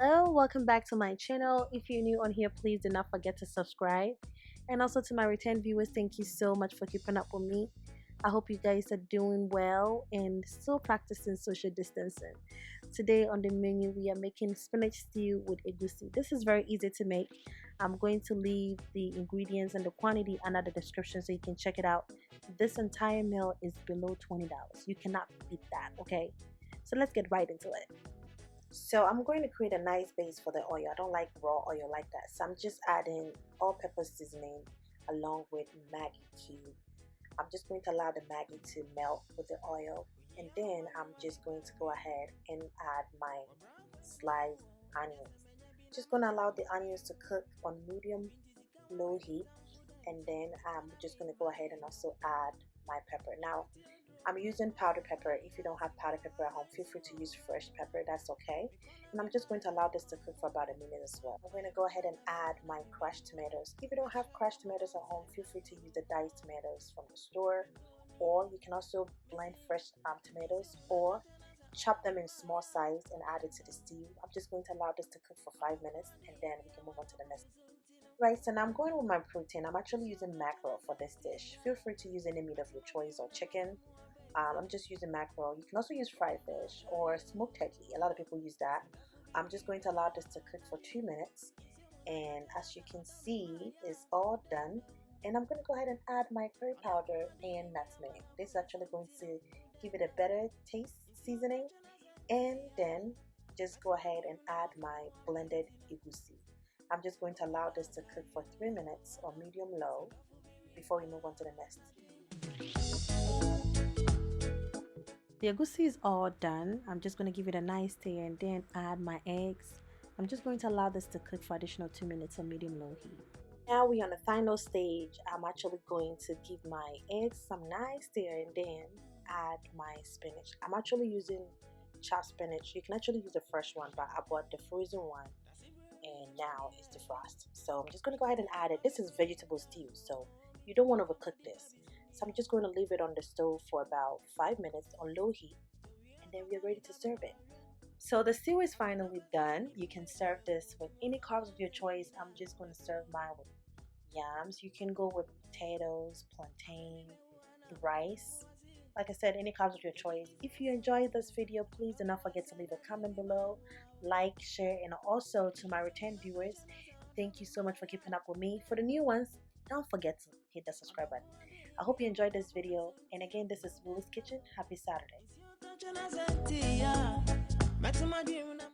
Hello, welcome back to my channel. If you're new on here, please do not forget to subscribe. And also to my return viewers, thank you so much for keeping up with me. I hope you guys are doing well and still practicing social distancing. Today on the menu, we are making spinach stew with egusi. This is very easy to make. I'm going to leave the ingredients and the quantity under the description so you can check it out. This entire meal is below $20. You cannot beat that, okay? So let's get right into it. So I'm going to create a nice base for the oil. I don't like raw oil like that. So I'm just adding all-purpose seasoning along with Maggi cube. I'm just going to allow the Maggi to melt with the oil. And then I'm just going to go ahead and add my sliced onions. Just going to allow the onions to cook on medium low heat. And then I'm just going to go ahead and also add my pepper. Now, I'm using powdered pepper. If you don't have powdered pepper at home, feel free to use fresh pepper. That's okay. And I'm just going to allow this to cook for about a minute as well. I'm going to go ahead and add my crushed tomatoes. If you don't have crushed tomatoes at home, feel free to use the diced tomatoes from the store. Or you can also blend fresh tomatoes or chop them in small size and add it to the stew. I'm just going to allow this to cook for 5 minutes and then we can move on to the next. Right, so now I'm going with my protein. I'm actually using mackerel for this dish. Feel free to use any meat of your choice or chicken. I'm just using mackerel. You can also use fried fish or smoked turkey. A lot of people use that. I'm just going to allow this to cook for 2 minutes. And as you can see, it's all done. And I'm going to go ahead and add my curry powder and nutmeg. This is actually going to give it a better taste seasoning. And then just go ahead and add my blended egusi. I'm just going to allow this to cook for 3 minutes or medium low before we move on to the next. The egusi is all done. I'm just going to give it a nice stir and then add my eggs. I'm just going to allow this to cook for additional 2 minutes on medium-low heat. Now we're on the final stage. I'm actually going to give my eggs some nice stir and then add my spinach. I'm actually using chopped spinach. You can actually use the fresh one, but I bought the frozen one and now it's defrosted. So I'm just going to go ahead and add it. This is vegetable stew, so you don't want to overcook this. So I'm just going to leave it on the stove for about 5 minutes on low heat and then we're ready to serve it. So the stew is finally done. You can serve this with any carbs of your choice. I'm just going to serve mine with yams. You can go with potatoes, plantain, rice. Like I said, any carbs of your choice. If you enjoyed this video, please do not forget to leave a comment below, like, share, and also to my return viewers, thank you so much for keeping up with me. For the new ones, don't forget to hit the subscribe button. I hope you enjoyed this video. And again, this is Willie's Kitchen. Happy Saturday.